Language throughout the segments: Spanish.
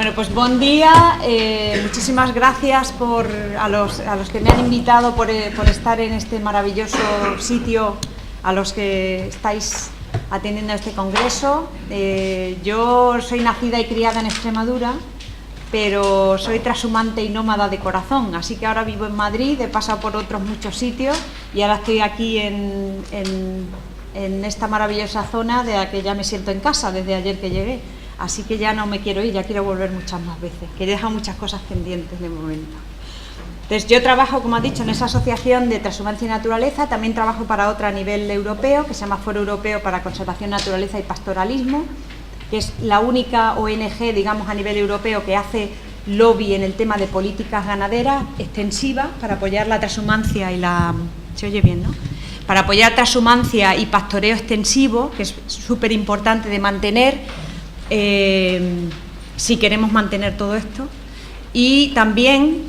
Bueno, pues buen día, muchísimas gracias a los que me han invitado por estar en este maravilloso sitio, a los que estáis atendiendo a este congreso. Yo soy nacida y criada en Extremadura, pero soy trashumante y nómada de corazón, así que ahora vivo en Madrid, he pasado por otros muchos sitios y ahora estoy aquí en esta maravillosa zona de la que ya me siento en casa desde ayer que llegué. Así que ya no me quiero ir, ya quiero volver muchas más veces, que he dejado muchas cosas pendientes de momento. Entonces yo trabajo, como has dicho, en esa asociación de Transhumancia y Naturaleza, también trabajo para otra a nivel europeo, que se llama Foro Europeo para Conservación, Naturaleza y Pastoralismo, que es la única ONG, digamos, a nivel europeo que hace lobby en el tema de políticas ganaderas extensivas para apoyar la transhumancia y la... ¿Se oye bien, no? Para apoyar transhumancia y pastoreo extensivo, que es súper importante de mantener, si queremos mantener todo esto. Y también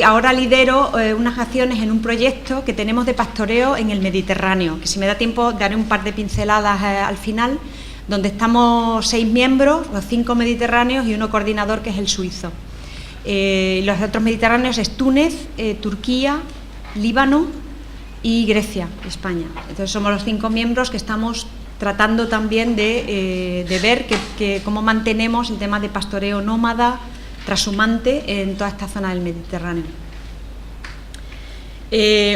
ahora lidero unas acciones en un proyecto que tenemos de pastoreo en el Mediterráneo, que si me da tiempo daré un par de pinceladas al final, donde estamos 6 miembros, los 5 mediterráneos y uno coordinador que es el suizo. Los otros mediterráneos es Túnez, Turquía, Líbano y Grecia, España. Entonces somos los 5 miembros que estamos tratando también de ver cómo mantenemos el tema de pastoreo nómada, trashumante en toda esta zona del Mediterráneo.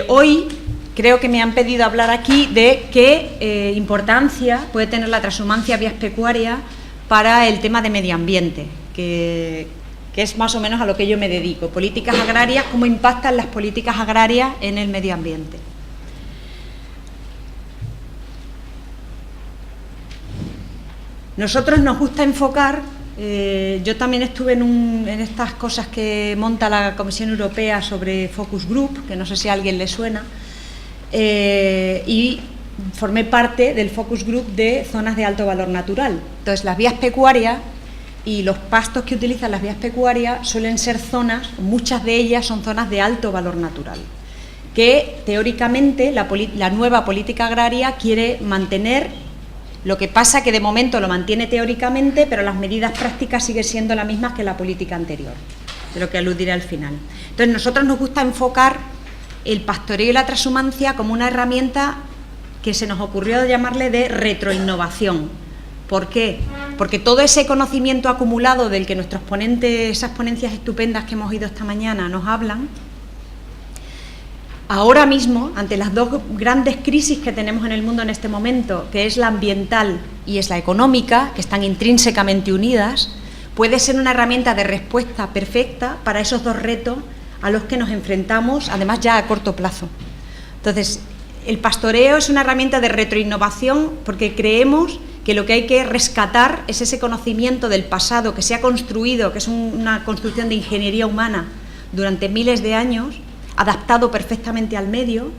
Hoy creo que me han pedido hablar aquí de qué importancia puede tener la transhumancia vía pecuaria para el tema de medio ambiente, que es más o menos a lo que yo me dedico. Políticas agrarias, cómo impactan las políticas agrarias en el medio ambiente. Nosotros nos gusta enfocar, yo también estuve en estas cosas que monta la Comisión Europea sobre Focus Group, que no sé si a alguien le suena, y formé parte del Focus Group de zonas de alto valor natural. Entonces, las vías pecuarias y los pastos que utilizan las vías pecuarias suelen ser zonas, muchas de ellas son zonas de alto valor natural, que teóricamente la nueva política agraria quiere mantener. Lo que pasa que de momento lo mantiene teóricamente, pero las medidas prácticas siguen siendo las mismas que la política anterior, de lo que aludiré al final. Entonces, nosotros nos gusta enfocar el pastoreo y la transhumancia como una herramienta que se nos ocurrió llamarle de retroinnovación. ¿Por qué? Porque todo ese conocimiento acumulado del que nuestros ponentes, esas ponencias estupendas que hemos oído esta mañana nos hablan, ahora mismo, ante las dos grandes crisis que tenemos en el mundo en este momento, que es la ambiental y es la económica, que están intrínsecamente unidas, puede ser una herramienta de respuesta perfecta para esos dos retos a los que nos enfrentamos, además ya a corto plazo. Entonces, el pastoreo es una herramienta de retroinnovación porque creemos que lo que hay que rescatar es ese conocimiento del pasado que se ha construido, que es una construcción de ingeniería humana durante miles de años, adaptado perfectamente al medio,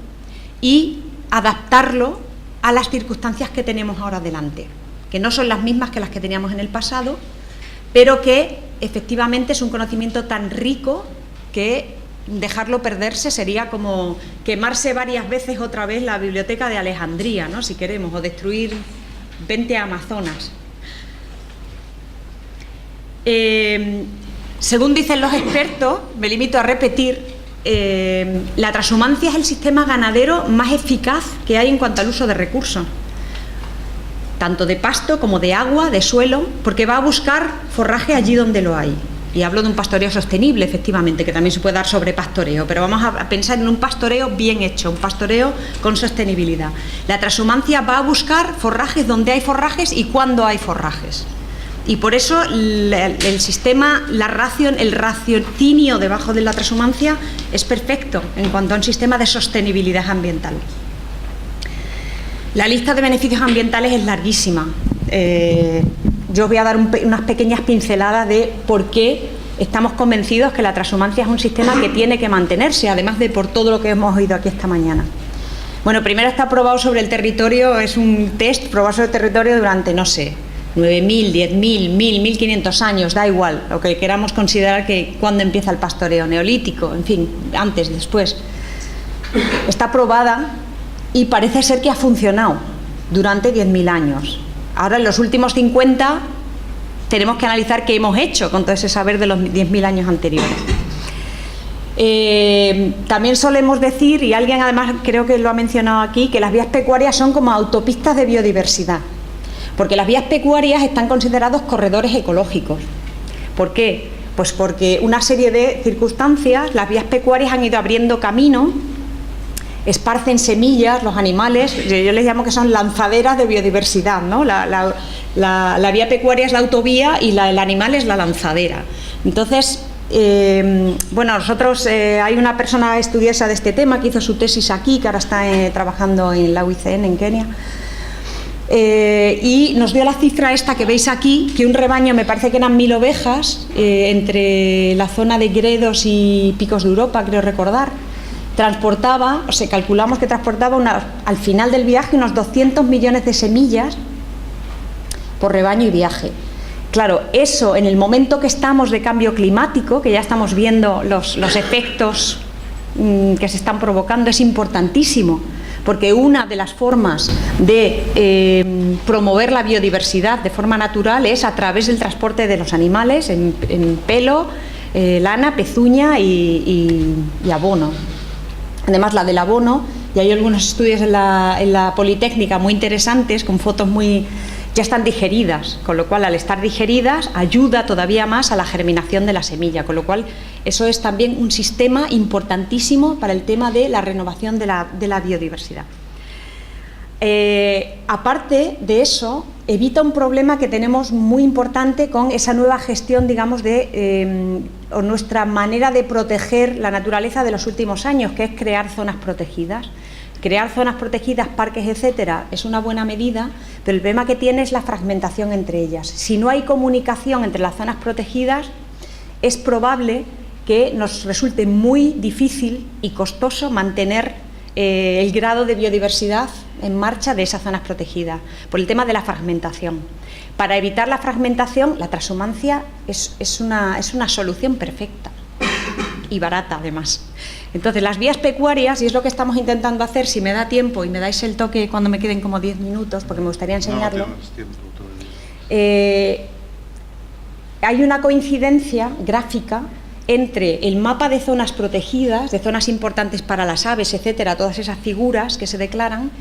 y adaptarlo a las circunstancias que tenemos ahora delante, que no son las mismas que las que teníamos en el pasado, pero que efectivamente es un conocimiento tan rico que dejarlo perderse sería como quemarse varias veces otra vez la biblioteca de Alejandría, ¿no?, si queremos, o destruir 20 Amazonas. Según dicen los expertos, me limito a repetir, la transhumancia es el sistema ganadero más eficaz que hay en cuanto al uso de recursos, tanto de pasto como de agua, de suelo, porque va a buscar forraje allí donde lo hay. Y hablo de un pastoreo sostenible, efectivamente, que también se puede dar sobre pastoreo, pero vamos a pensar en un pastoreo bien hecho, un pastoreo con sostenibilidad. La transhumancia va a buscar forrajes donde hay forrajes y cuando hay forrajes. Y por eso el sistema, el raciocinio debajo de la transhumancia es perfecto en cuanto a un sistema de sostenibilidad ambiental. La lista de beneficios ambientales es larguísima. Yo os voy a dar unas pequeñas pinceladas de por qué estamos convencidos que la transhumancia es un sistema que tiene que mantenerse, además de por todo lo que hemos oído aquí esta mañana. Bueno, primero está probado sobre el territorio, es un test probado sobre el territorio durante, no sé, 9.000, 10.000, 1.000, 1.500 años, da igual, lo que queramos considerar que cuando empieza el pastoreo, neolítico, en fin, antes, después. Está probada y parece ser que ha funcionado durante 10.000 años. Ahora, en los últimos 50, tenemos que analizar qué hemos hecho con todo ese saber de los 10.000 años anteriores. También solemos decir, y alguien además creo que lo ha mencionado aquí, que las vías pecuarias son como autopistas de biodiversidad, porque las vías pecuarias están considerados corredores ecológicos. ¿Por qué? Pues porque una serie de circunstancias, las vías pecuarias han ido abriendo camino, esparcen semillas, los animales, yo les llamo que son lanzaderas de biodiversidad, ¿no? La vía pecuaria es la autovía y el animal es la lanzadera. Entonces, bueno, nosotros, hay una persona estudiosa de este tema que hizo su tesis aquí, que ahora está trabajando en la UICN en Kenia, y nos dio la cifra esta que veis aquí, que un rebaño, me parece que eran 1000 ovejas, entre la zona de Gredos y Picos de Europa, creo recordar, transportaba, o sea, calculamos que transportaba al final del viaje unos 200 millones de semillas por rebaño y viaje. Claro, eso en el momento que estamos de cambio climático, que ya estamos viendo los efectos que se están provocando, es importantísimo, porque una de las formas de promover la biodiversidad de forma natural es a través del transporte de los animales en pelo, lana, pezuña y abono. Además, la del abono, y hay algunos estudios en la Politécnica muy interesantes, con fotos ya están digeridas, con lo cual al estar digeridas ayuda todavía más a la germinación de la semilla, con lo cual eso es también un sistema importantísimo para el tema de la renovación de la biodiversidad. Aparte de eso, evita un problema que tenemos muy importante con esa nueva gestión, digamos, o nuestra manera de proteger la naturaleza de los últimos años, que es crear zonas protegidas. Crear zonas protegidas, parques, etcétera, es una buena medida, pero el problema que tiene es la fragmentación entre ellas. Si no hay comunicación entre las zonas protegidas, es probable que nos resulte muy difícil y costoso mantener el grado de biodiversidad en marcha de esas zonas protegidas, por el tema de la fragmentación. Para evitar la fragmentación, la transhumancia es una solución perfecta y barata además. Entonces, las vías pecuarias, y es lo que estamos intentando hacer, si me da tiempo y me dais el toque cuando me queden como 10 minutos, porque me gustaría enseñarlo. No tienes tiempo todavía. Hay una coincidencia gráfica entre el mapa de zonas protegidas, de zonas importantes para las aves, etcétera, todas esas figuras que se declaran,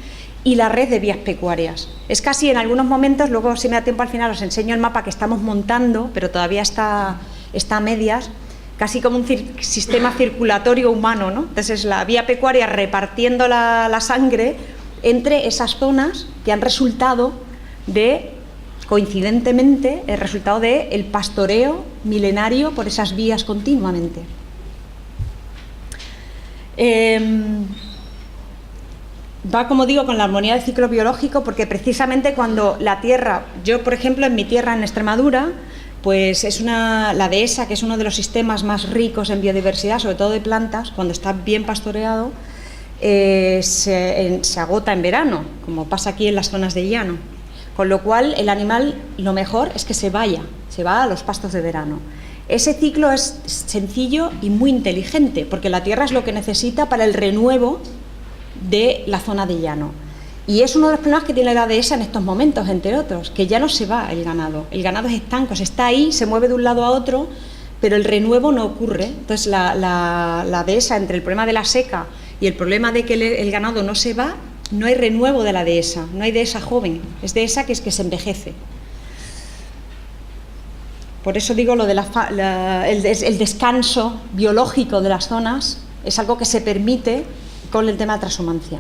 y la red de vías pecuarias. Es casi en algunos momentos, luego si me da tiempo al final os enseño el mapa que estamos montando, pero todavía está a medias, casi como un sistema circulatorio humano, ¿no? Entonces la vía pecuaria repartiendo la sangre entre esas zonas que han resultado coincidentemente, el resultado del pastoreo milenario por esas vías continuamente. Va, como digo, con la armonía del ciclo biológico, porque precisamente cuando la tierra, yo por ejemplo en mi tierra en Extremadura, pues es la dehesa, que es uno de los sistemas más ricos en biodiversidad, sobre todo de plantas, cuando está bien pastoreado, se agota en verano, como pasa aquí en las zonas de llano. Con lo cual el animal, lo mejor es que se va a los pastos de verano. Ese ciclo es sencillo y muy inteligente, porque la tierra es lo que necesita para el renuevo de la zona de llano. Y es uno de los problemas que tiene la dehesa en estos momentos, entre otros, que ya no se va el ganado es estanco, está ahí, se mueve de un lado a otro, pero el renuevo no ocurre. Entonces la dehesa, entre el problema de la seca y el problema de que el ganado no se va, no hay renuevo de la dehesa, no hay dehesa joven, es dehesa que se envejece. Por eso digo lo de el descanso biológico de las zonas es algo que se permite con el tema de la transhumancia.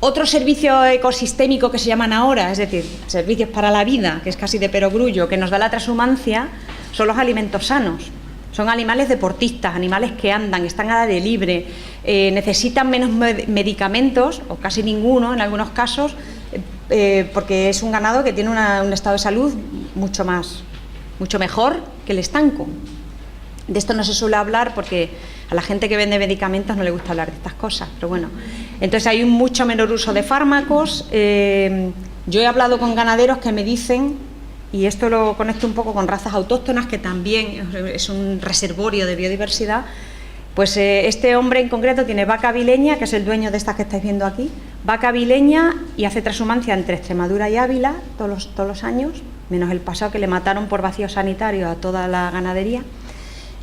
Otro servicio ecosistémico que se llaman ahora, es decir, servicios para la vida, que es casi de perogrullo, que nos da la transhumancia, son los alimentos sanos. Son animales deportistas, animales que andan, están al aire libre, necesitan menos medicamentos, o casi ninguno en algunos casos, porque es un ganado que tiene un estado de salud mucho mejor que el estanco. De esto no se suele hablar porque a la gente que vende medicamentos no le gusta hablar de estas cosas, pero bueno. Entonces hay un mucho menor uso de fármacos. Yo he hablado con ganaderos que me dicen, y esto lo conecto un poco con razas autóctonas, que también es un reservorio de biodiversidad. Pues este hombre en concreto tiene vaca avileña, que es el dueño de estas que estáis viendo aquí, vaca avileña, y hace transhumancia entre Extremadura y Ávila todos los años, menos el pasado que le mataron por vacío sanitario a toda la ganadería.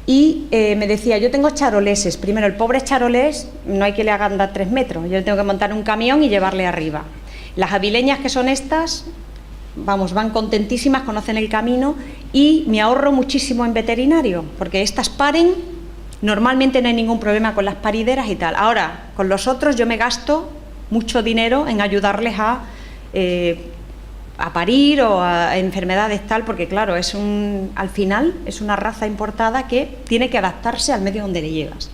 Y me decía, yo tengo charoleses. Primero, el pobre charolés no hay que le hagan dar 3 metros, yo le tengo que montar un camión y llevarle arriba. Las avileñas, que son estas, vamos, van contentísimas, conocen el camino, y me ahorro muchísimo en veterinario, porque estas paren, normalmente no hay ningún problema con las parideras y tal. Ahora, con los otros yo me gasto mucho dinero en ayudarles a parir o a enfermedades tal, porque claro, al final es una raza importada que tiene que adaptarse al medio donde le llevas.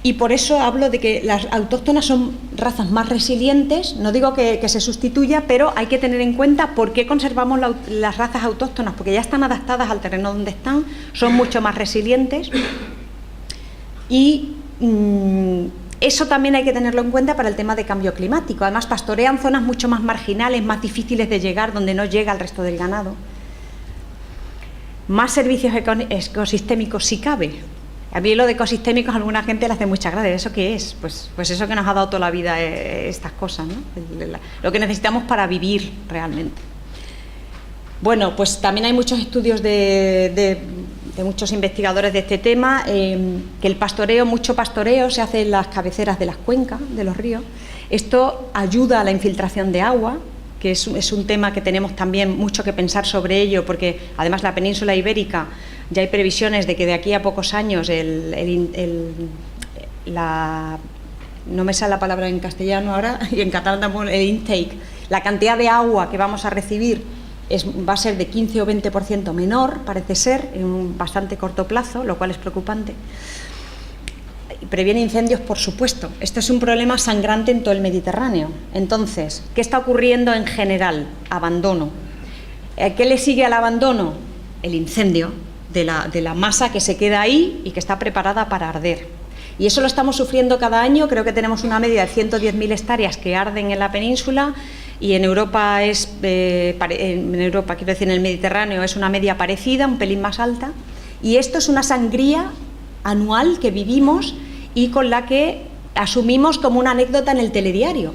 Y por eso hablo de que las autóctonas son razas más resilientes. No digo que se sustituya, pero hay que tener en cuenta por qué conservamos las razas autóctonas, porque ya están adaptadas al terreno donde están, son mucho más resilientes, y eso también hay que tenerlo en cuenta para el tema de cambio climático. Además, pastorean zonas mucho más marginales, más difíciles de llegar, donde no llega el resto del ganado. Más servicios ecosistémicos si cabe. A mí lo de ecosistémicos a alguna gente le hace mucha gracia. ¿Eso qué es? Pues eso que nos ha dado toda la vida, estas cosas, ¿no? Lo que necesitamos para vivir realmente. Bueno, pues también hay muchos estudios de muchos investigadores de este tema, que mucho pastoreo se hace en las cabeceras de las cuencas de los ríos. Esto ayuda a la infiltración de agua, que es un tema que tenemos también mucho que pensar sobre ello, porque además la península ibérica ya hay previsiones de que de aquí a pocos años no me sale la palabra en castellano ahora, y en catalán tampoco, el intake, la cantidad de agua que vamos a recibir va a ser de 15 o 20% menor, parece ser, en un bastante corto plazo, lo cual es preocupante. Previene incendios, por supuesto. Esto es un problema sangrante en todo el Mediterráneo. Entonces, ¿qué está ocurriendo en general? Abandono. ¿Qué le sigue al abandono? El incendio de la masa que se queda ahí y que está preparada para arder. Y eso lo estamos sufriendo cada año. Creo que tenemos una media de 110.000 hectáreas que arden en la península, y en Europa en el Mediterráneo es una media parecida, un pelín más alta. Y esto es una sangría anual que vivimos y con la que asumimos como una anécdota en el telediario.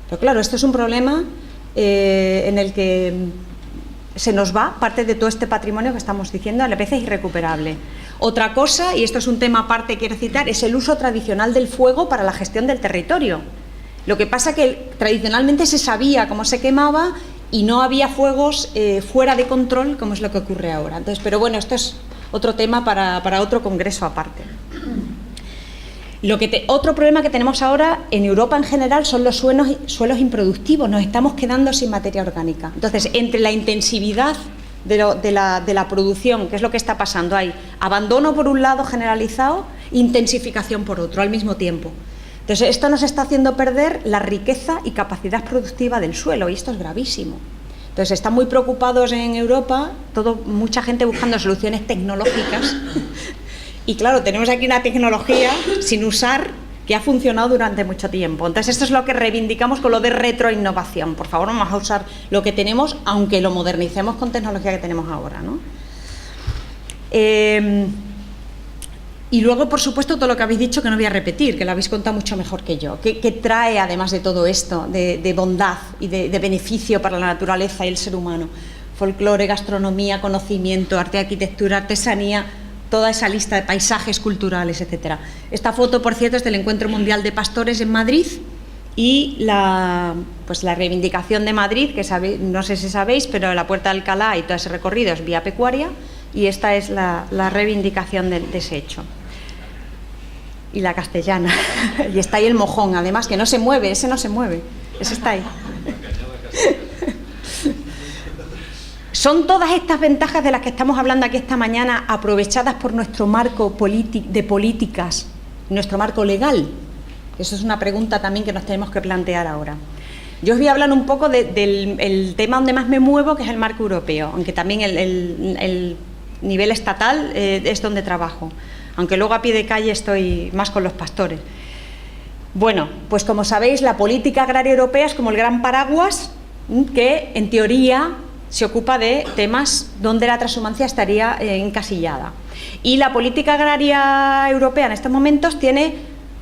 Pero claro, esto es un problema en el que se nos va parte de todo este patrimonio que estamos diciendo, a veces irrecuperable. Otra cosa, y esto es un tema aparte que quiero citar, es el uso tradicional del fuego para la gestión del territorio. Lo que pasa que tradicionalmente se sabía cómo se quemaba y no había fuegos fuera de control, como es lo que ocurre ahora. Entonces, pero bueno, esto es otro tema para otro congreso aparte. Otro problema que tenemos ahora en Europa en general son los suelos improductivos. Nos estamos quedando sin materia orgánica. Entonces, entre la intensividad de la producción, que es lo que está pasando, hay abandono por un lado generalizado, intensificación por otro al mismo tiempo. Entonces, esto nos está haciendo perder la riqueza y capacidad productiva del suelo, y esto es gravísimo. Entonces, están muy preocupados en Europa, mucha gente buscando soluciones tecnológicas. Y claro, tenemos aquí una tecnología sin usar que ha funcionado durante mucho tiempo. Entonces, esto es lo que reivindicamos con lo de retroinnovación. Por favor, vamos a usar lo que tenemos, aunque lo modernicemos con tecnología que tenemos ahora, ¿no? Y luego, por supuesto, todo lo que habéis dicho, que no voy a repetir, que lo habéis contado mucho mejor que yo, que trae, además de todo esto, de bondad y de beneficio para la naturaleza y el ser humano. Folclore, gastronomía, conocimiento, arte, arquitectura, artesanía, toda esa lista de paisajes culturales, etcétera. Esta foto, por cierto, es del Encuentro Mundial de Pastores en Madrid, y la reivindicación de Madrid, que no sé si sabéis, pero la Puerta de Alcalá y todo ese recorrido es vía pecuaria, y esta es la reivindicación de ese hecho. Y la castellana, y está ahí el mojón, además, que no se mueve, ese no se mueve, ese está ahí. Son todas estas ventajas de las que estamos hablando aquí esta mañana aprovechadas por nuestro marco de políticas, nuestro marco legal. Eso es una pregunta también que nos tenemos que plantear ahora. Yo os voy a hablar un poco del tema donde más me muevo, que es el marco europeo, aunque también el nivel estatal es donde trabajo, aunque luego a pie de calle estoy más con los pastores. Bueno, pues como sabéis, la política agraria europea es como el gran paraguas que, en teoría, se ocupa de temas donde la transhumancia estaría encasillada. Y la política agraria europea en estos momentos tiene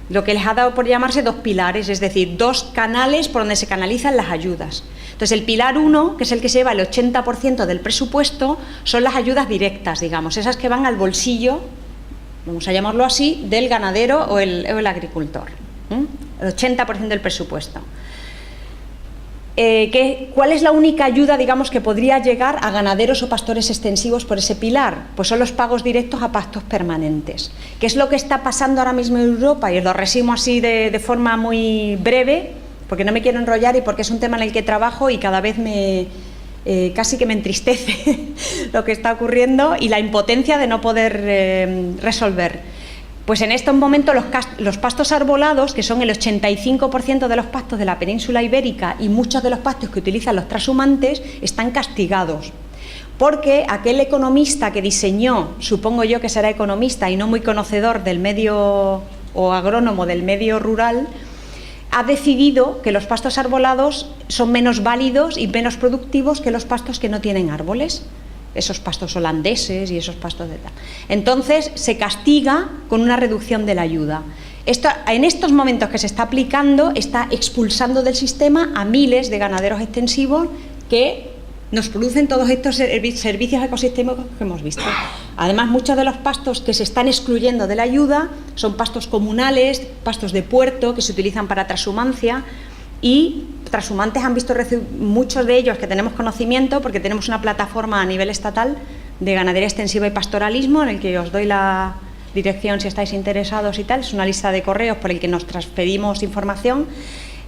lo que les ha dado por llamarse dos pilares, es decir, dos canales por donde se canalizan las ayudas. Entonces, el pilar 1, que es el que se lleva el 80% del presupuesto, son las ayudas directas, digamos, esas que van al bolsillo, vamos a llamarlo así, del ganadero o el agricultor, el 80% del presupuesto. ¿Cuál es la única ayuda, digamos, que podría llegar a ganaderos o pastores extensivos por ese pilar? Pues son los pagos directos a pastos permanentes. ¿Qué es lo que está pasando ahora mismo en Europa? Y os lo resumo así de forma muy breve, porque no me quiero enrollar y porque es un tema en el que trabajo y cada vez casi que me entristece lo que está ocurriendo y la impotencia de no poder resolver. Pues en estos momentos los pastos arbolados, que son el 85% de los pastos de la península ibérica y muchos de los pastos que utilizan los trashumantes, están castigados. Porque aquel economista que diseñó, supongo yo que será economista y no muy conocedor del medio o agrónomo del medio rural, ha decidido que los pastos arbolados son menos válidos y menos productivos que los pastos que no tienen árboles. Esos pastos holandeses y esos pastos de tal. Entonces se castiga con una reducción de la ayuda. Esto, en estos momentos que se está aplicando, está expulsando del sistema a miles de ganaderos extensivos que nos producen todos estos servicios ecosistémicos que hemos visto. Además, muchos de los pastos que se están excluyendo de la ayuda son pastos comunales, pastos de puerto que se utilizan para trashumancia. Y trashumantes han visto muchos de ellos que tenemos conocimiento porque tenemos una plataforma a nivel estatal de ganadería extensiva y pastoralismo en el que os doy la dirección si estáis interesados y tal, es una lista de correos por el que nos transferimos información.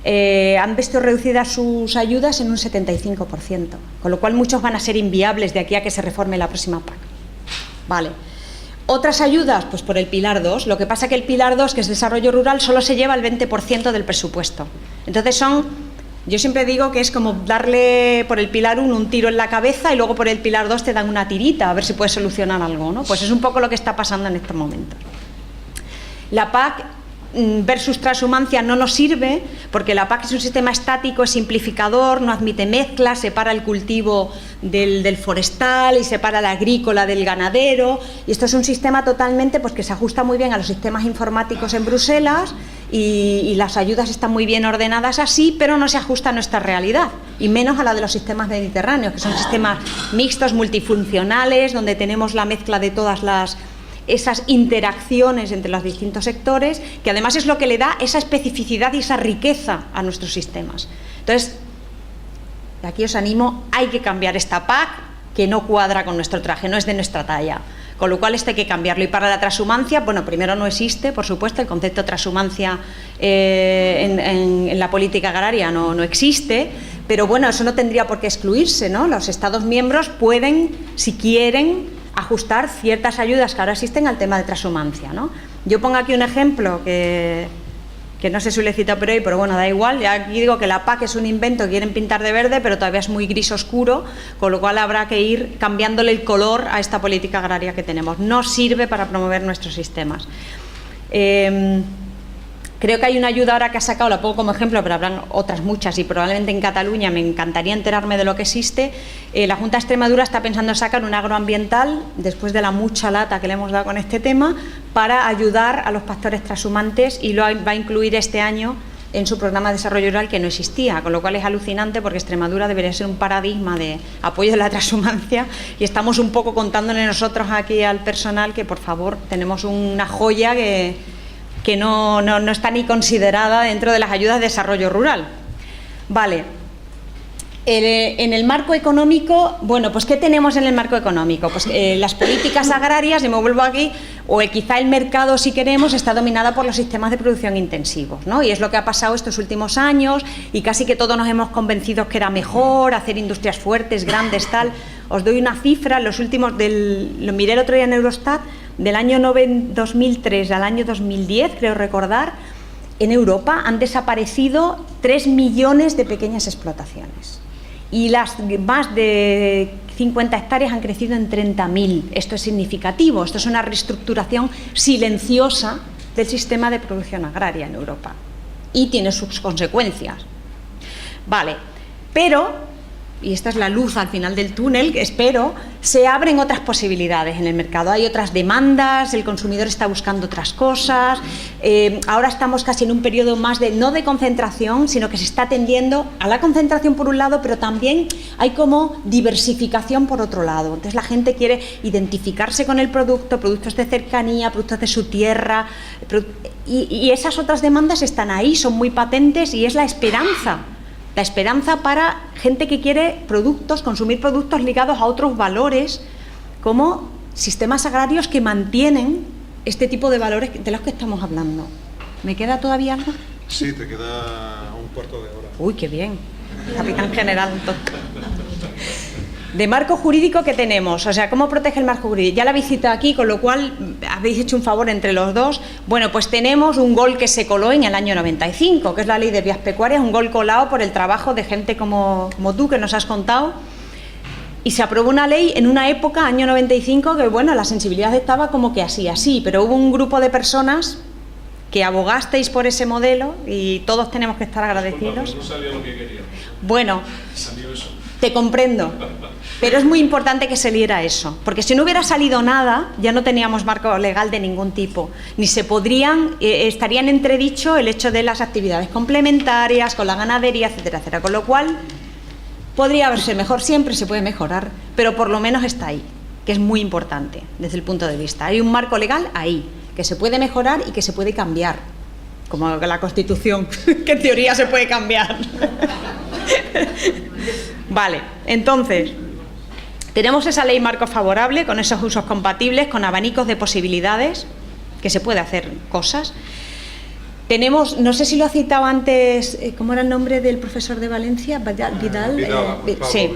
Han visto reducidas sus ayudas en un 75%, con lo cual muchos van a ser inviables de aquí a que se reforme la próxima PAC. Vale. Otras ayudas, pues por el pilar 2, lo que pasa que el pilar 2, que es desarrollo rural, solo se lleva el 20% del presupuesto. Entonces yo siempre digo que es como darle por el pilar 1 un tiro en la cabeza y luego por el pilar 2 te dan una tirita, a ver si puedes solucionar algo, ¿no? Pues es un poco lo que está pasando en estos momentos. La PAC versus transhumancia no nos sirve porque la PAC es un sistema estático, es simplificador, no admite mezclas, separa el cultivo del forestal y separa el agrícola del ganadero, y esto es un sistema totalmente pues que se ajusta muy bien a los sistemas informáticos en Bruselas y las ayudas están muy bien ordenadas así, pero no se ajusta a nuestra realidad y menos a la de los sistemas mediterráneos, que son sistemas mixtos, multifuncionales, donde tenemos la mezcla de todas esas interacciones entre los distintos sectores, que además es lo que le da esa especificidad y esa riqueza a nuestros sistemas. Entonces, aquí os animo, hay que cambiar esta PAC que no cuadra con nuestro traje, no es de nuestra talla, con lo cual hay que cambiarlo. Y para la transhumancia, bueno, primero no existe, por supuesto, el concepto de transhumancia en la política agraria no existe, pero bueno, eso no tendría por qué excluirse, ¿no? Los Estados miembros pueden, si quieren, ajustar ciertas ayudas que ahora existen al tema de transhumancia, ¿no? Yo pongo aquí un ejemplo que no se suele citar por ahí, pero bueno, da igual. Ya aquí digo que la PAC es un invento que quieren pintar de verde, pero todavía es muy gris oscuro, con lo cual habrá que ir cambiándole el color a esta política agraria que tenemos. No sirve para promover nuestros sistemas. Creo que hay una ayuda ahora que ha sacado, la pongo como ejemplo, pero habrán otras muchas y probablemente en Cataluña me encantaría enterarme de lo que existe. La Junta de Extremadura está pensando en sacar un agroambiental, después de la mucha lata que le hemos dado con este tema, para ayudar a los pastores trashumantes, y lo va a incluir este año en su programa de desarrollo rural, que no existía, con lo cual es alucinante porque Extremadura debería ser un paradigma de apoyo de la transhumancia y estamos un poco contándole nosotros aquí al personal que por favor tenemos una joya que no está ni considerada dentro de las ayudas de desarrollo rural. Vale. En el marco económico, bueno, pues ¿qué tenemos en el marco económico? Pues las políticas agrarias, y me vuelvo aquí, o quizá el mercado, si queremos, está dominada por los sistemas de producción intensivos, ¿no? Y es lo que ha pasado estos últimos años y casi que todos nos hemos convencido que era mejor hacer industrias fuertes, grandes, tal. Os doy una cifra, los últimos, lo miré el otro día en Eurostat, del año 2003 al año 2010, creo recordar, en Europa han desaparecido 3 millones de pequeñas explotaciones. Y las más de 50 hectáreas han crecido en 30.000. Esto es significativo, esto es una reestructuración silenciosa del sistema de producción agraria en Europa y tiene sus consecuencias. Vale, pero y esta es la luz al final del túnel, espero, se abren otras posibilidades en el mercado. Hay otras demandas, el consumidor está buscando otras cosas, ahora estamos casi en un periodo más no de concentración, sino que se está tendiendo a la concentración por un lado, pero también hay como diversificación por otro lado. Entonces la gente quiere identificarse con el producto, productos de cercanía, productos de su tierra, y esas otras demandas están ahí, son muy patentes y es la esperanza para gente que quiere consumir productos ligados a otros valores, como sistemas agrarios que mantienen este tipo de valores de los que estamos hablando. ¿Me queda todavía algo? Sí, te queda un cuarto de hora. Uy, qué bien, capitán general. De marco jurídico, ¿qué tenemos? O sea, ¿cómo protege el marco jurídico? Ya lo habéis citado aquí, con lo cual habéis hecho un favor entre los dos. Bueno, pues tenemos un gol que se coló en el año 95, que es la Ley de Vías Pecuarias, un gol colado por el trabajo de gente como tú, que nos has contado. Y se aprobó una ley en una época, año 95, que bueno, la sensibilidad estaba como que así, pero hubo un grupo de personas que abogasteis por ese modelo y todos tenemos que estar agradecidos. No salió lo que quería. Bueno, salió eso. Te comprendo, pero es muy importante que saliera eso, porque si no hubiera salido nada, ya no teníamos marco legal de ningún tipo, ni se podrían, estarían entredicho el hecho de las actividades complementarias, con la ganadería, etcétera, etcétera, con lo cual podría verse mejor, siempre se puede mejorar, pero por lo menos está ahí, que es muy importante desde el punto de vista. Hay un marco legal ahí, que se puede mejorar y que se puede cambiar, como la Constitución, que en teoría se puede cambiar. Vale, entonces, tenemos esa ley marco favorable, con esos usos compatibles, con abanicos de posibilidades, que se puede hacer cosas. Tenemos, no sé si lo ha citado antes, ¿cómo era el nombre del profesor de Valencia? Vidal. Sí.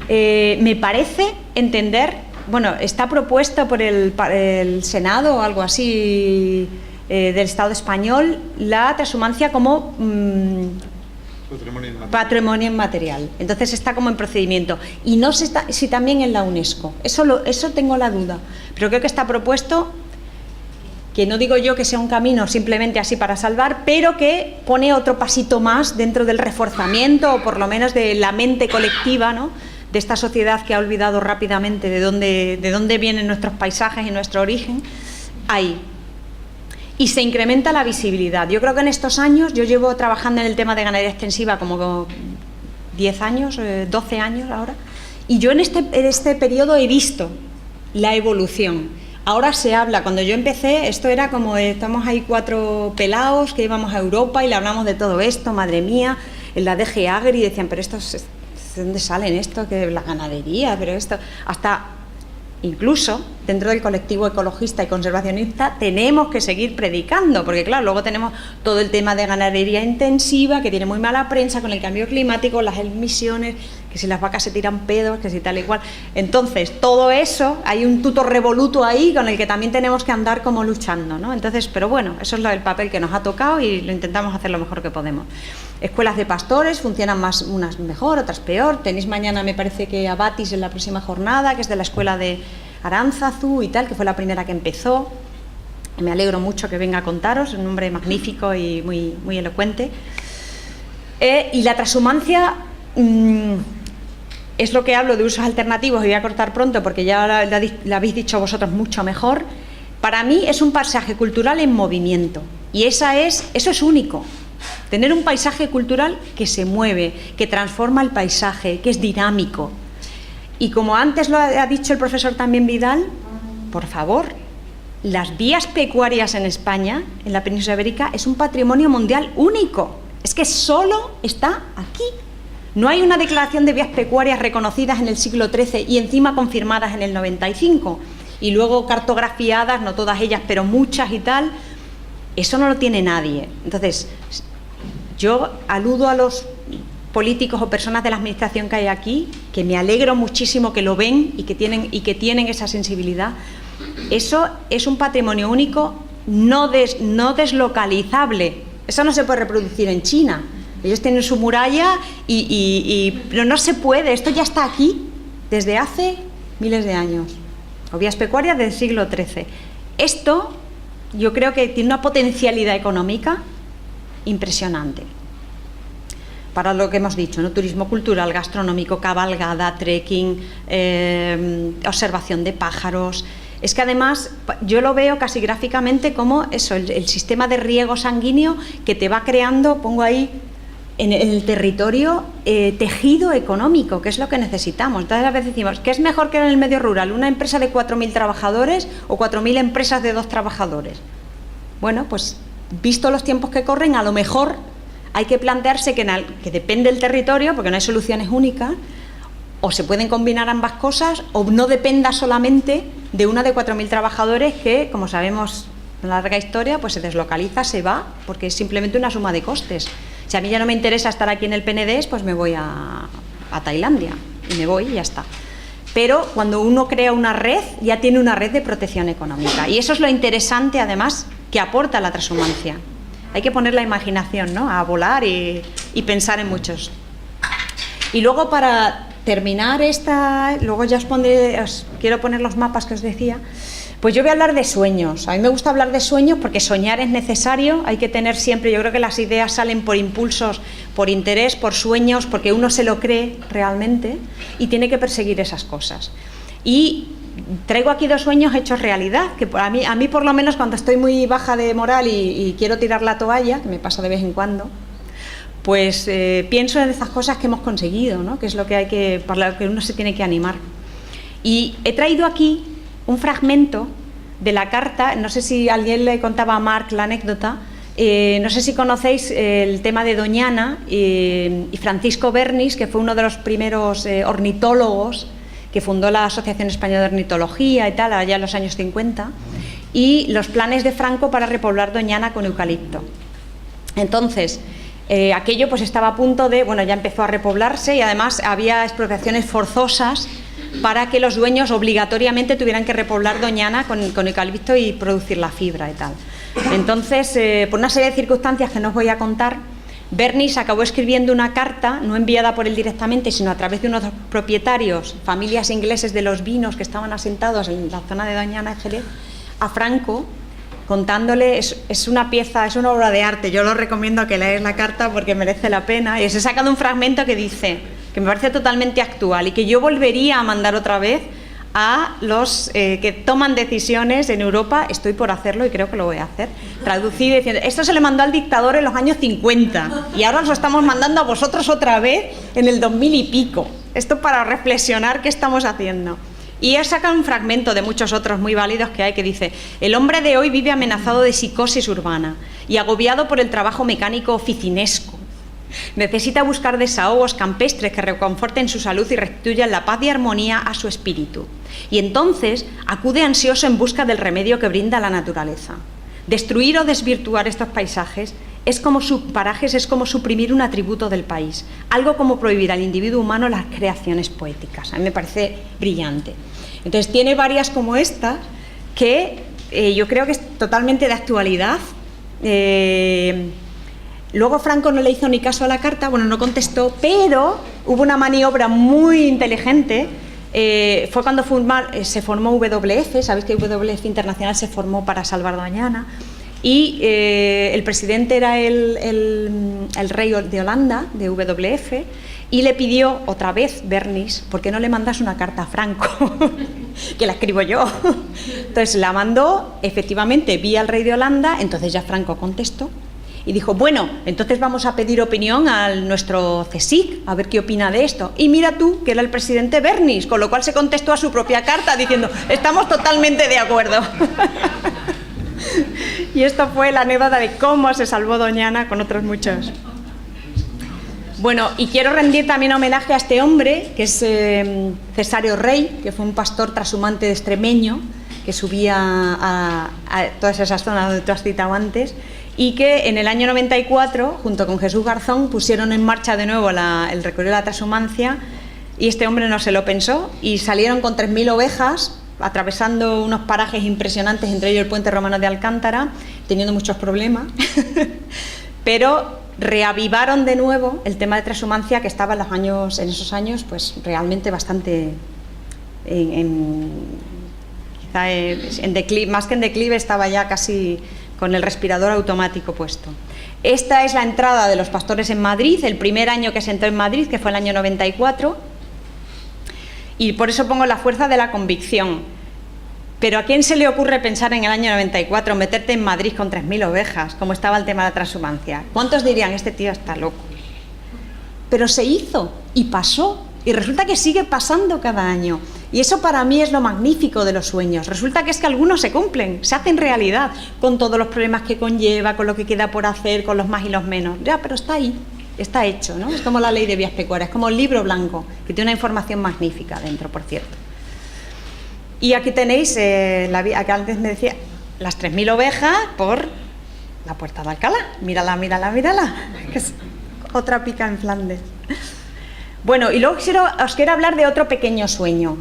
Me parece entender, bueno, está propuesta por el Senado o algo así del Estado español, la transhumancia como patrimonio inmaterial. Entonces está como en procedimiento. Y no sé si también en la UNESCO. Eso tengo la duda. Pero creo que está propuesto, que no digo yo que sea un camino simplemente así para salvar, pero que pone otro pasito más dentro del reforzamiento, o por lo menos de la mente colectiva, ¿no?, de esta sociedad que ha olvidado rápidamente de dónde vienen nuestros paisajes y nuestro origen. Ahí. Y se incrementa la visibilidad. Yo creo que en estos años, yo llevo trabajando en el tema de ganadería extensiva como 10 años, 12 años ahora, y yo en este periodo he visto la evolución. Ahora se habla, cuando yo empecé, esto era como, estamos ahí 4 pelaos que íbamos a Europa y le hablamos de todo esto, madre mía, en la DG Agri, decían, pero esto, ¿de dónde salen esto? Que la ganadería, pero esto, hasta... Incluso dentro del colectivo ecologista y conservacionista tenemos que seguir predicando, porque claro, luego tenemos todo el tema de ganadería intensiva, que tiene muy mala prensa con el cambio climático, las emisiones, que si las vacas se tiran pedos, que si tal y cual. Entonces, todo eso, hay un tutor revoluto ahí con el que también tenemos que andar como luchando, ¿no? Entonces, pero bueno, eso es el papel que nos ha tocado y lo intentamos hacer lo mejor que podemos. Escuelas de pastores, funcionan más, unas mejor, otras peor. Tenéis mañana, me parece que a Batis en la próxima jornada, que es de la escuela de Aránzazu y tal, que fue la primera que empezó. Me alegro mucho que venga a contaros, un hombre magnífico y muy, muy elocuente. Y la transhumancia es lo que hablo de usos alternativos, y voy a cortar pronto porque ya la habéis dicho vosotros mucho mejor. Para mí es un paisaje cultural en movimiento, y eso es único. Tener un paisaje cultural que se mueve, que transforma el paisaje, que es dinámico. Y como antes lo ha dicho el profesor también Vidal, por favor, las vías pecuarias en España, en la península ibérica, es un patrimonio mundial único. Es que solo está aquí. No hay una declaración de vías pecuarias reconocidas en el siglo XIII y encima confirmadas en el 95. Y luego cartografiadas, no todas ellas, pero muchas y tal. Eso no lo tiene nadie. Entonces, yo aludo a los políticos o personas de la administración que hay aquí, que me alegro muchísimo que lo ven y que tienen esa sensibilidad. Eso es un patrimonio único, no deslocalizable. Eso no se puede reproducir en China. Ellos tienen su muralla pero no se puede. Esto ya está aquí desde hace miles de años. O vías pecuarias del siglo XIII. Esto yo creo que tiene una potencialidad económica impresionante. para lo que hemos dicho, ¿no? Turismo cultural, gastronómico, cabalgada, trekking, observación de pájaros. Es que además yo lo veo casi gráficamente como eso, el sistema de riego sanguíneo que te va creando, pongo ahí en el territorio, tejido económico, que es lo que necesitamos. Entonces a veces decimos, ¿qué es mejor que en el medio rural? ¿Una empresa de 4.000 trabajadores o 4.000 empresas de 2 trabajadores? Bueno, pues visto los tiempos que corren, a lo mejor hay que plantearse que depende del territorio, porque no hay soluciones únicas, o se pueden combinar ambas cosas, o no dependa solamente de una de 4.000 trabajadores que, como sabemos en la larga historia, pues se deslocaliza, se va, porque es simplemente una suma de costes. Si a mí ya no me interesa estar aquí en el Penedès, pues me voy a Tailandia, y me voy y ya está. Pero cuando uno crea una red, ya tiene una red de protección económica. Y eso es lo interesante, además, que aporta la transhumancia. Hay que poner la imaginación, ¿no?, a volar y pensar en muchos. Y luego, para terminar luego ya os quiero poner los mapas que os decía. Pues yo voy a hablar de sueños. A mí me gusta hablar de sueños porque soñar es necesario. Hay que tener siempre, yo creo que las ideas salen por impulsos, por interés, por sueños, porque uno se lo cree realmente y tiene que perseguir esas cosas. Y traigo aquí 2 sueños hechos realidad, que a mí por lo menos cuando estoy muy baja de moral y quiero tirar la toalla, que me pasa de vez en cuando, pues pienso en esas cosas que hemos conseguido, ¿no?, que es lo que para lo que uno se tiene que animar. Y he traído aquí un fragmento de la carta, no sé si alguien le contaba a Marc la anécdota, no sé si conocéis el tema de Doñana y Francisco Bernis, que fue uno de los primeros ornitólogos que fundó la Asociación Española de Ornitología y tal, allá en los años 50, y los planes de Franco para repoblar Doñana con eucalipto. Entonces, aquello pues estaba a punto de, bueno, ya empezó a repoblarse y además había expropiaciones forzosas para que los dueños obligatoriamente tuvieran que repoblar Doñana con eucalipto y producir la fibra y tal. Entonces, por una serie de circunstancias que no os voy a contar, Bernis acabó escribiendo una carta, no enviada por él directamente, sino a través de unos propietarios, familias ingleses de los vinos que estaban asentados en la zona de Doñana, en Jerez, a Franco, contándole, es una pieza, es una obra de arte. Yo lo recomiendo que leáis la carta porque merece la pena. Y os he sacado un fragmento que dice, que me parece totalmente actual y que yo volvería a mandar otra vez a los que toman decisiones en Europa. Estoy por hacerlo y creo que lo voy a hacer, traducido diciendo, esto se le mandó al dictador en los años 50 y ahora os lo estamos mandando a vosotros otra vez en el 2000 y pico. Esto para reflexionar qué estamos haciendo. Y he sacado un fragmento de muchos otros muy válidos que hay, que dice, el hombre de hoy vive amenazado de psicosis urbana y agobiado por el trabajo mecánico oficinesco. Necesita buscar desahogos campestres que reconforten su salud y restituyan la paz y armonía a su espíritu. Y entonces acude ansioso en busca del remedio que brinda la naturaleza. Destruir o desvirtuar estos parajes es como suprimir un atributo del país, algo como prohibir al individuo humano las creaciones poéticas. A mí me parece brillante. Entonces tiene varias como esta que yo creo que es totalmente de actualidad. Luego Franco no le hizo ni caso a la carta, bueno, no contestó, pero hubo una maniobra muy inteligente. Fue cuando se formó WWF, sabéis que WWF Internacional se formó para salvar Doñana, y el presidente era el rey de Holanda, de WWF, y le pidió otra vez, Bernis, ¿por qué no le mandas una carta a Franco? Que la escribo yo. Entonces la mandó, efectivamente, vía al rey de Holanda, entonces ya Franco contestó, y dijo, bueno, entonces vamos a pedir opinión a nuestro CSIC, a ver qué opina de esto. Y mira tú, que era el presidente Bernis, con lo cual se contestó a su propia carta diciendo, estamos totalmente de acuerdo. Y esto fue la anécdota de cómo se salvó Doñana, con otros muchos. Bueno, y quiero rendir también homenaje a este hombre, que es Cesario Rey, que fue un pastor trashumante extremeño, que subía a todas esas zonas donde tú has citado antes, y que en el año 94, junto con Jesús Garzón, pusieron en marcha de nuevo el recorrido de la transhumancia, y este hombre no se lo pensó, y salieron con 3.000 ovejas, atravesando unos parajes impresionantes, entre ellos el puente romano de Alcántara, teniendo muchos problemas, pero reavivaron de nuevo el tema de transhumancia que estaba en esos años, pues realmente bastante quizá en declive, más que en declive, estaba ya casi con el respirador automático puesto. Esta es la entrada de los pastores en Madrid, el primer año que se entró en Madrid, que fue el año 94, y por eso pongo la fuerza de la convicción. Pero ¿a quién se le ocurre pensar en el año 94, meterte en Madrid con 3.000 ovejas, como estaba el tema de la transhumancia? ¿Cuántos dirían, este tío está loco? Pero se hizo y pasó, y resulta que sigue pasando cada año. Y eso para mí es lo magnífico de los sueños. Resulta que es que algunos se cumplen, se hacen realidad, con todos los problemas que conlleva, con lo que queda por hacer, con los más y los menos. Ya, pero está ahí, está hecho, ¿no? Es como la ley de vías pecuarias, es como el libro blanco, que tiene una información magnífica dentro, por cierto. Y aquí tenéis, acá antes me decía, las 3.000 ovejas por la Puerta de Alcalá. Mírala, mírala, mírala, que es otra pica en Flandes. Bueno, y luego os quiero hablar de otro pequeño sueño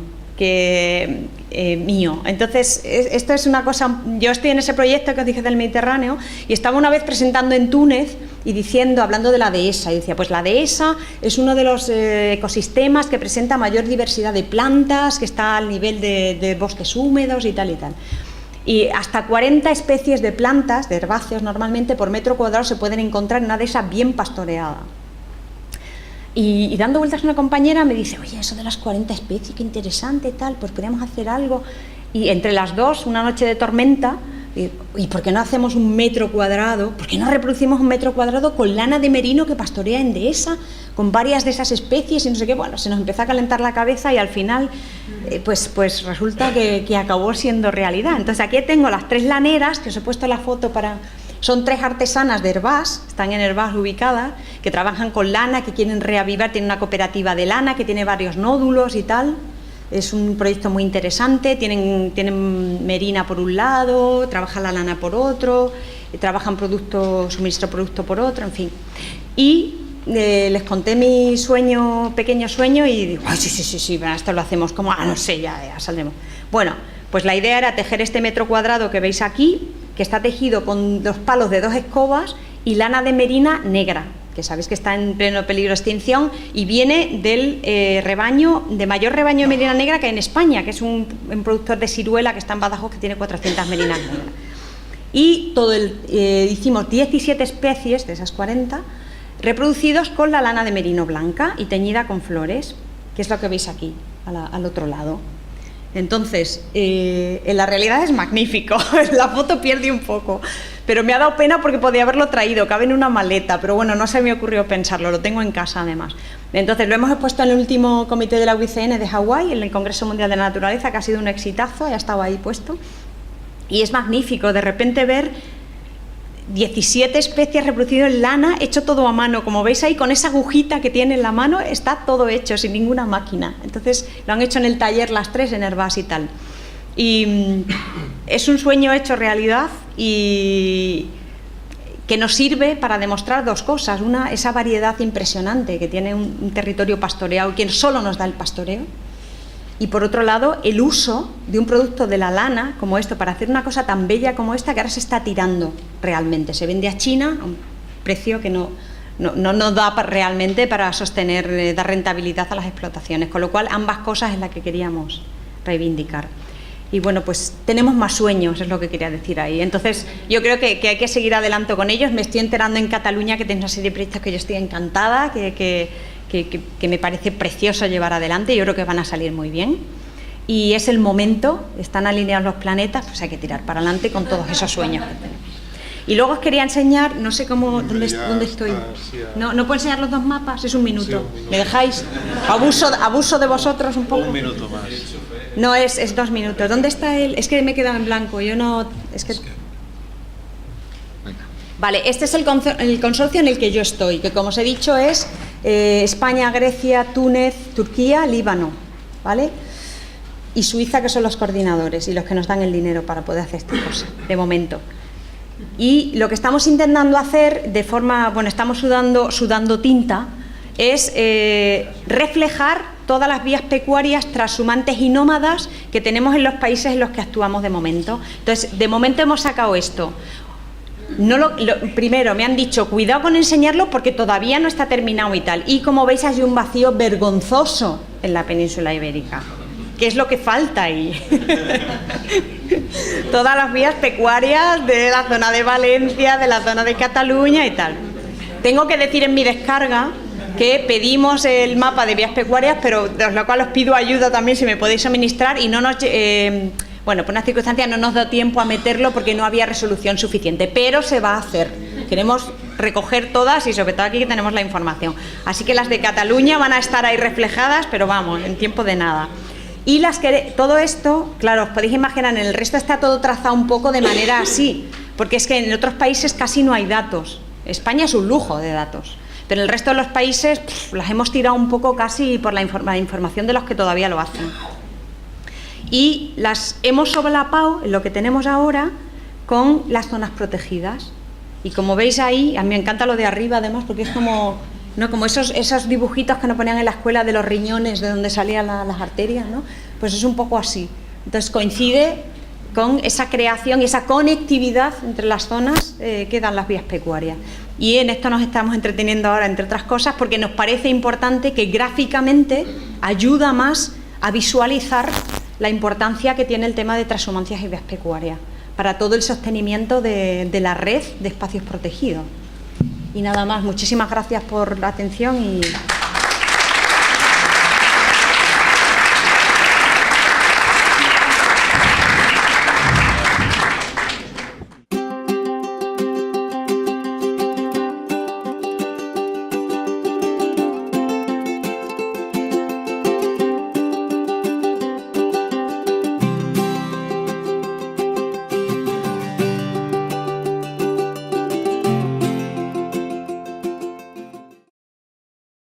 mío. Entonces, esto es una cosa, yo estoy en ese proyecto que os dije del Mediterráneo y estaba una vez presentando en Túnez y hablando de la dehesa, y decía, pues la dehesa es uno de los ecosistemas que presenta mayor diversidad de plantas, que está al nivel de bosques húmedos y tal y tal. Y hasta 40 especies de plantas, de herbáceos normalmente, por metro cuadrado se pueden encontrar en una dehesa bien pastoreada. Y dando vueltas a una compañera me dice, oye, eso de las 40 especies, qué interesante, tal, pues podríamos hacer algo. Y entre las dos, una noche de tormenta, ¿y por qué no hacemos un metro cuadrado? ¿Por qué no reproducimos un metro cuadrado con lana de merino que pastorea en dehesa, con varias de esas especies y no sé qué? Bueno, se nos empezó a calentar la cabeza y al final, pues resulta que acabó siendo realidad. Entonces aquí tengo las 3 laneras, que os he puesto la foto para... Son 3 artesanas de Herbás, están en Herbás ubicadas, que trabajan con lana, que quieren reavivar, tienen una cooperativa de lana que tiene varios nódulos y tal. Es un proyecto muy interesante, tienen merina por un lado, trabajan la lana por otro, trabajan suministro producto por otro, en fin. Y les conté mi pequeño sueño y digo, ay, sí, bueno, esto lo hacemos como, no sé, ya saldremos. Bueno, pues la idea era tejer este metro cuadrado que veis aquí, que está tejido con 2 palos de 2 escobas y lana de merina negra, que sabéis que está en pleno peligro de extinción y viene del mayor rebaño de merina negra que hay en España, que es un productor de ciruela que está en Badajoz, que tiene 400 merinas negras. Y hicimos 17 especies de esas 40 reproducidos con la lana de merino blanca y teñida con flores, que es lo que veis aquí, al otro lado. Entonces, en la realidad es magnífico, la foto pierde un poco, pero me ha dado pena porque podía haberlo traído, cabe en una maleta, pero bueno, no se me ocurrió pensarlo, lo tengo en casa además. Entonces, lo hemos expuesto en el último comité de la UICN de Hawái, en el Congreso Mundial de la Naturaleza, que ha sido un exitazo, ya estaba ahí puesto, y es magnífico de repente ver 17 especies reproducidas en lana, hecho todo a mano, como veis ahí, con esa agujita que tiene en la mano, está todo hecho, sin ninguna máquina. Entonces lo han hecho en el taller las 3 en Herbás y tal. Y es un sueño hecho realidad y que nos sirve para demostrar 2 cosas. Una, esa variedad impresionante que tiene un territorio pastoreado, que solo nos da el pastoreo. Y por otro lado, el uso de un producto de la lana como esto para hacer una cosa tan bella como esta, que ahora se está tirando realmente. Se vende a China a un precio que no da realmente para sostener, dar rentabilidad a las explotaciones. Con lo cual, ambas cosas es las que queríamos reivindicar. Y bueno, pues tenemos más sueños, es lo que quería decir ahí. Entonces, yo creo que hay que seguir adelante con ellos. Me estoy enterando en Cataluña que tenéis una serie de proyectos que yo estoy encantada, que me parece precioso llevar adelante. Yo creo que van a salir muy bien y es el momento, están alineados los planetas, pues hay que tirar para adelante con todos esos sueños que tenemos. Y luego os quería enseñar, no sé dónde estoy. No puedo enseñar los 2 mapas, es un minuto. Sí, un minuto. ¿Me dejáis? Abuso de vosotros un poco. Un minuto más. No, es 2 minutos. ¿Dónde está él? Es que me he quedado en blanco, yo no... Vale, este es el consorcio en el que yo estoy, que como os he dicho es España, Grecia, Túnez, Turquía, Líbano, ¿vale? Y Suiza, que son los coordinadores y los que nos dan el dinero para poder hacer esta cosa, de momento. Y lo que estamos intentando hacer de forma, bueno, estamos sudando tinta, es reflejar todas las vías pecuarias transhumantes y nómadas que tenemos en los países en los que actuamos de momento. Entonces, de momento hemos sacado esto. Primero me han dicho cuidado con enseñarlo porque todavía no está terminado y tal, y como veis hay un vacío vergonzoso en la península ibérica, que es lo que falta ahí. todas las vías pecuarias de la zona de Valencia, de la zona de Cataluña y tal. Tengo que decir en mi descarga que pedimos el mapa de vías pecuarias, pero de lo cual os pido ayuda también si me podéis suministrar, y no nos... bueno, por unas circunstancias no nos da tiempo a meterlo porque no había resolución suficiente, pero se va a hacer. Queremos recoger todas y sobre todo aquí que tenemos la información. Así que las de Cataluña van a estar ahí reflejadas, pero vamos, en tiempo de nada. Y las que todo esto, claro, os podéis imaginar, en el resto está todo trazado un poco de manera así, porque es que en otros países casi no hay datos. España es un lujo de datos, pero en el resto de los países las hemos tirado un poco casi por la información de los que todavía lo hacen. Y las hemos solapado en lo que tenemos ahora con las zonas protegidas. Y como veis ahí, a mí me encanta lo de arriba además, porque es como, ¿no?, como esos dibujitos que nos ponían en la escuela de los riñones, de donde salían las arterias, ¿no? Pues es un poco así. Entonces coincide con esa creación y esa conectividad entre las zonas que dan las vías pecuarias. Y en esto nos estamos entreteniendo ahora, entre otras cosas, porque nos parece importante que gráficamente ayuda más a visualizar la importancia que tiene el tema de transhumancias y vías pecuarias para todo el sostenimiento de la red de espacios protegidos. Y nada más, muchísimas gracias por la atención y